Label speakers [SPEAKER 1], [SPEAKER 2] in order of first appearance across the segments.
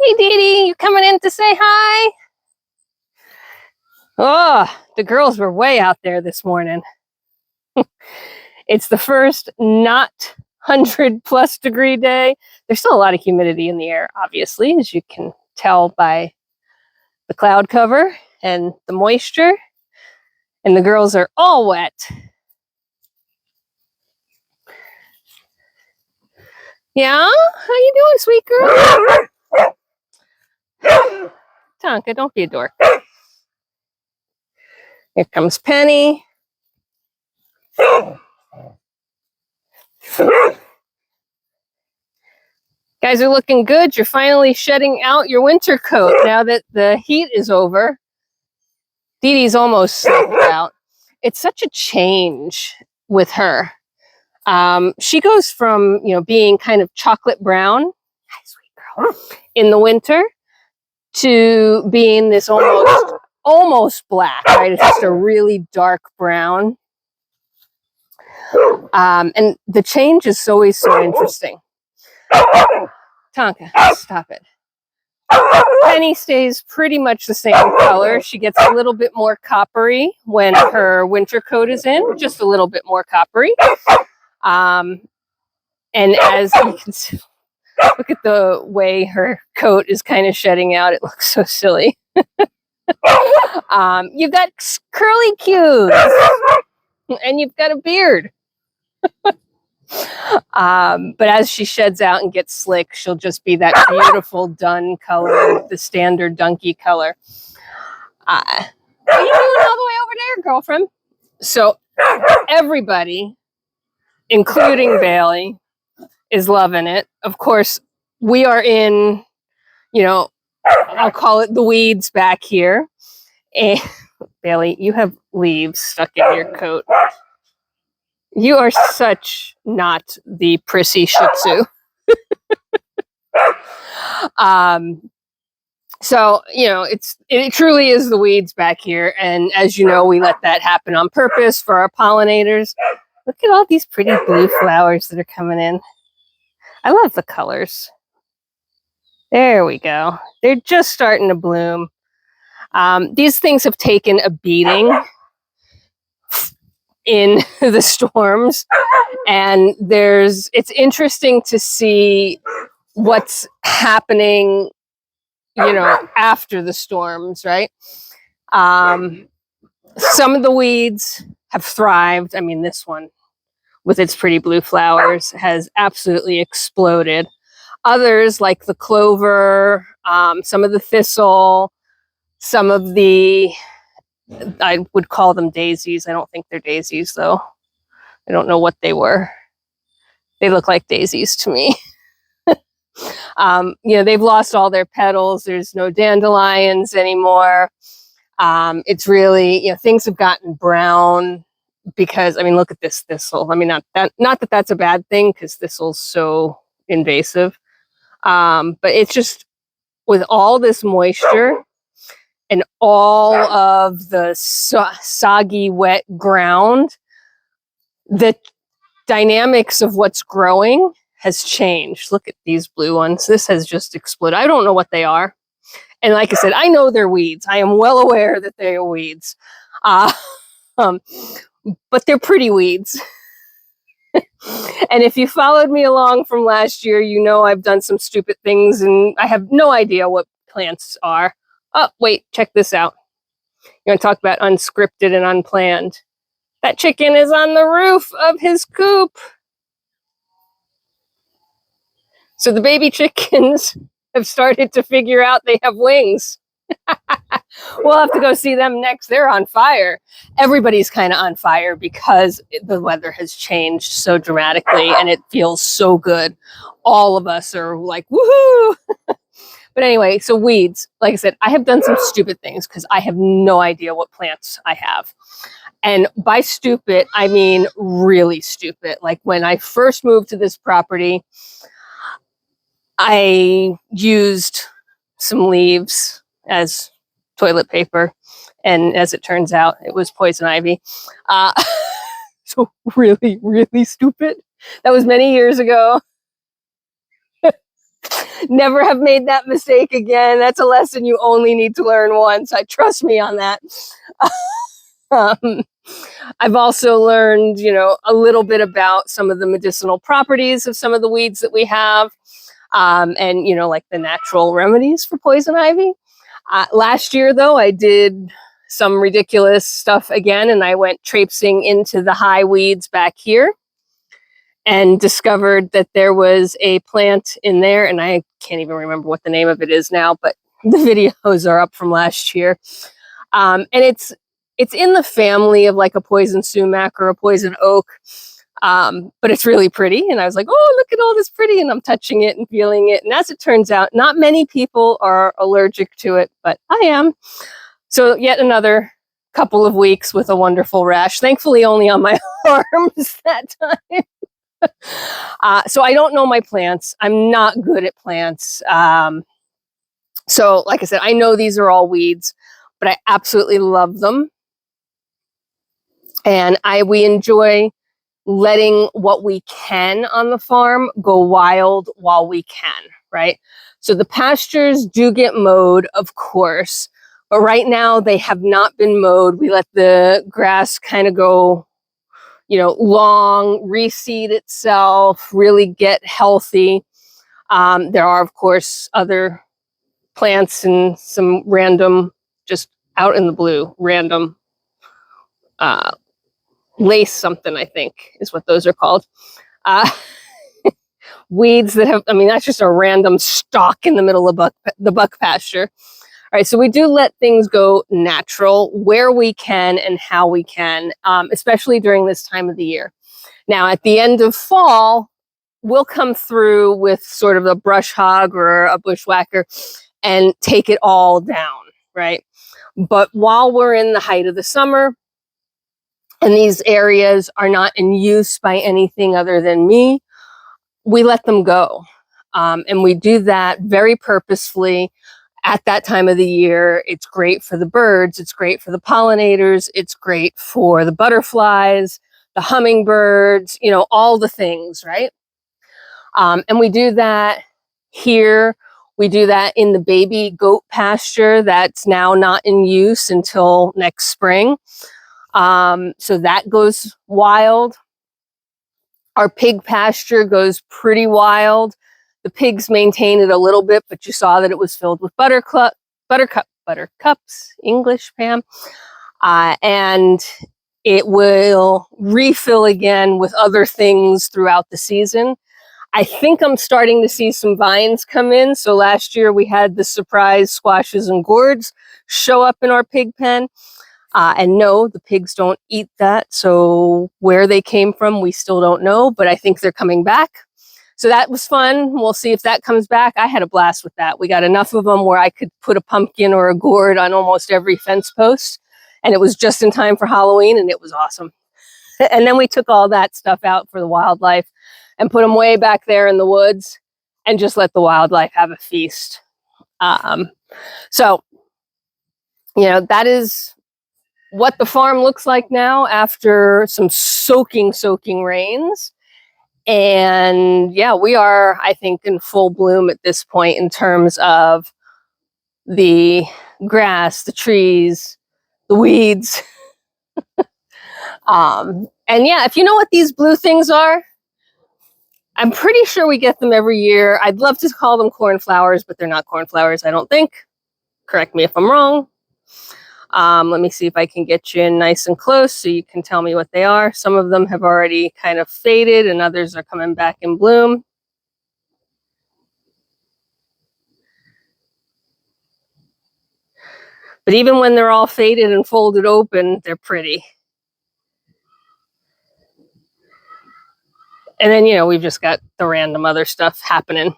[SPEAKER 1] Hey, Dee Dee, you coming in to say hi? Oh, the girls were way out there this morning. It's the first not 100+ degree day. There's still a lot of humidity in the air, obviously, as you can tell by the cloud cover and the moisture. And the girls are all wet. Yeah? How you doing, sweet girl? Tonka, don't be a dork. Here comes Penny. Guys are looking good. You're finally shedding out your winter coat now that the heat is over. Dee Dee's almost slipped out. It's such a change with her. She goes from, being kind of chocolate brown, hi, sweet girl, in the winter to being this almost black, right? It's just a really dark brown. And the change is always so interesting. Tonka, stop it. Penny stays pretty much the same color. She gets a little bit more coppery when her winter coat is in, just a little bit more coppery. And as you can see, look at the way her coat is kind of shedding out. It looks so silly. You've got curly cues, and you've got a beard. But as she sheds out and gets slick, she'll just be that beautiful dun color, the standard donkey color. What are you doing all the way over there, girlfriend? So everybody, including Bailey, is loving it. Of course, we are in, I'll call it the weeds back here. And Bailey, you have leaves stuck in your coat. You are such not the prissy Shih Tzu. So, it truly is the weeds back here. And as you know, we let that happen on purpose for our pollinators. Look at all these pretty blue flowers that are coming in. I love the colors. There we go. They're just starting to bloom. These things have taken a beating in the storms, and it's interesting to see what's happening, after the storms, right? Some of the weeds have thrived. I mean, this one with its pretty blue flowers has absolutely exploded. Others, like the clover, some of the thistle, some of the, I would call them daisies. I don't think they're daisies, though. I don't know what they were. They look like daisies to me. They've lost all their petals. There's no dandelions anymore. It's really, things have gotten brown because, look at this thistle. Not that that's a bad thing, because thistle's so invasive. But it's just, with all this moisture and all of the soggy, wet ground, the dynamics of what's growing has changed. Look at these blue ones. This has just exploded. I don't know what they are. And like I said, I know they're weeds. I am well aware that they are weeds. But they're pretty weeds. And if you followed me along from last year, I've done some stupid things and I have no idea what plants are. Oh, wait, check this out. You want to talk about unscripted and unplanned? That chicken is on the roof of his coop. So the baby chickens have started to figure out they have wings. We'll have to go see them next. They're on fire. Everybody's kind of on fire because the weather has changed so dramatically and it feels so good. All of us are like, woohoo! But anyway, so weeds. Like I said, I have done some stupid things because I have no idea what plants I have. And by stupid, I mean really stupid. Like when I first moved to this property, I used some leaves as toilet paper. And as it turns out, it was poison ivy. So really, really stupid. That was many years ago. Never have made that mistake again. That's a lesson you only need to learn once. Trust me on that. Um, I've also learned, a little bit about some of the medicinal properties of some of the weeds that we have, and, like the natural remedies for poison ivy. Last year, though, I did some ridiculous stuff again, and I went traipsing into the high weeds back here and discovered that there was a plant in there, and I can't even remember what the name of it is now, but the videos are up from last year. And it's in the family of like a poison sumac or a poison oak, but it's really pretty. And I was like, oh, look at all this pretty, and I'm touching it and feeling it. And as it turns out, not many people are allergic to it, but I am. So yet another couple of weeks with a wonderful rash, thankfully only on my arms that time. So I don't know my plants. I'm not good at plants. So like I said, I know these are all weeds, but I absolutely love them. And we enjoy letting what we can on the farm go wild while we can, right? So the pastures do get mowed, of course, but right now they have not been mowed. We let the grass kind of go, long, reseed itself, really get healthy. There are, of course, other plants and some random, just out in the blue, random lace something, I think is what those are called. Weeds that have, that's just a random stalk in the middle of the buck pasture. All right, so we do let things go natural where we can and how we can, especially during this time of the year. Now, at the end of fall, we'll come through with sort of a brush hog or a bushwhacker and take it all down, right? But while we're in the height of the summer, and these areas are not in use by anything other than me, we let them go. And we do that very purposefully at that time of the year. It's great for the birds. It's great for the pollinators. It's great for the butterflies, the hummingbirds, all the things, right? And we do that here. We do that in the baby goat pasture that's now not in use until next spring. So that goes wild. Our pig pasture goes pretty wild. The pigs maintain it a little bit, but you saw that it was filled with buttercups, English, Pam. And it will refill again with other things throughout the season. I think I'm starting to see some vines come in. So last year we had the surprise squashes and gourds show up in our pig pen. And no, the pigs don't eat that. So where they came from, we still don't know, but I think they're coming back. So that was fun. We'll see if that comes back. I had a blast with that. We got enough of them where I could put a pumpkin or a gourd on almost every fence post. And it was just in time for Halloween, and it was awesome. And then we took all that stuff out for the wildlife and put them way back there in the woods and just let the wildlife have a feast. So, that is what the farm looks like now after some soaking rains. And yeah, we are, I think, in full bloom at this point in terms of the grass, the trees, the weeds. And yeah, if you know what these blue things are, I'm pretty sure we get them every year. I'd love to call them cornflowers, but they're not cornflowers, I don't think. Correct me if I'm wrong. Let me see if I can get you in nice and close so you can tell me what they are. Some of them have already kind of faded and others are coming back in bloom. But even when they're all faded and folded open, they're pretty. And then, we've just got the random other stuff happening.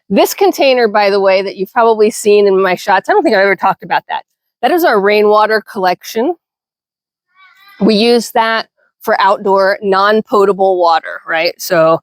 [SPEAKER 1] This container, by the way, that you've probably seen in my shots, I don't think I've ever talked about that. That is our rainwater collection. We use that for outdoor non-potable water, right? So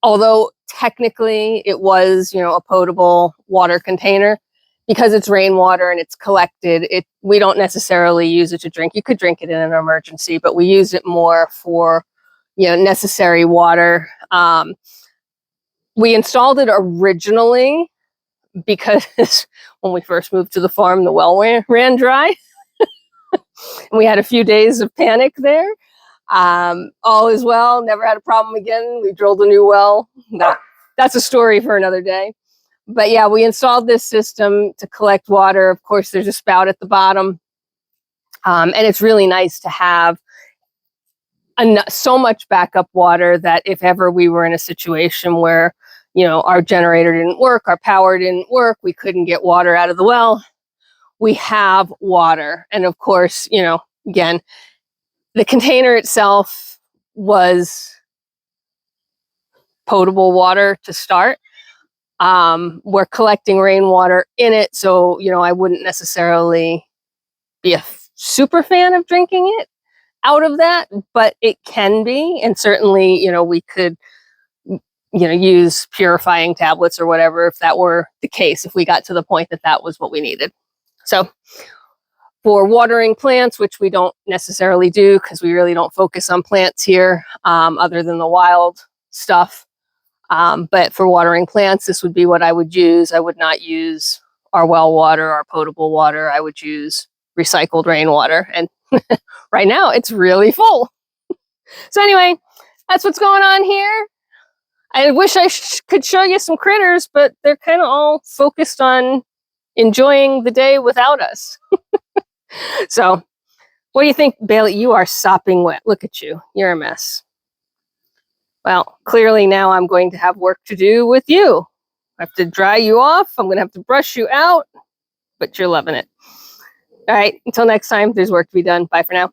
[SPEAKER 1] although technically it was, a potable water container, because it's rainwater and it's collected, we don't necessarily use it to drink. You could drink it in an emergency, but we use it more for, necessary water. We installed it originally because when we first moved to the farm, the well ran dry. And we had a few days of panic there. All is well, never had a problem again. We drilled a new well. That's a story for another day. But yeah, we installed this system to collect water. Of course, there's a spout at the bottom. And it's really nice to have so much backup water that if ever we were in a situation where, our generator didn't work, our power didn't work, we couldn't get water out of the well, we have water. And of course, again, the container itself was potable water to start. We're collecting rainwater in it, so I wouldn't necessarily be a super fan of drinking it out of that, but it can be. And certainly, we could use purifying tablets or whatever if that were the case, if we got to the point that that was what we needed. So for watering plants, which we don't necessarily do because we really don't focus on plants here, other than the wild stuff, but for watering plants, this would be what I would use. I would not use our well water, our potable water. I would use recycled rainwater. And right now it's really full. So anyway, that's what's going on here. I wish I could show you some critters, but they're kind of all focused on enjoying the day without us. So what do you think, Bailey? You are sopping wet. Look at you. You're a mess. Well, clearly now I'm going to have work to do with you. I have to dry you off. I'm going to have to brush you out, but you're loving it. All right. Until next time, there's work to be done. Bye for now.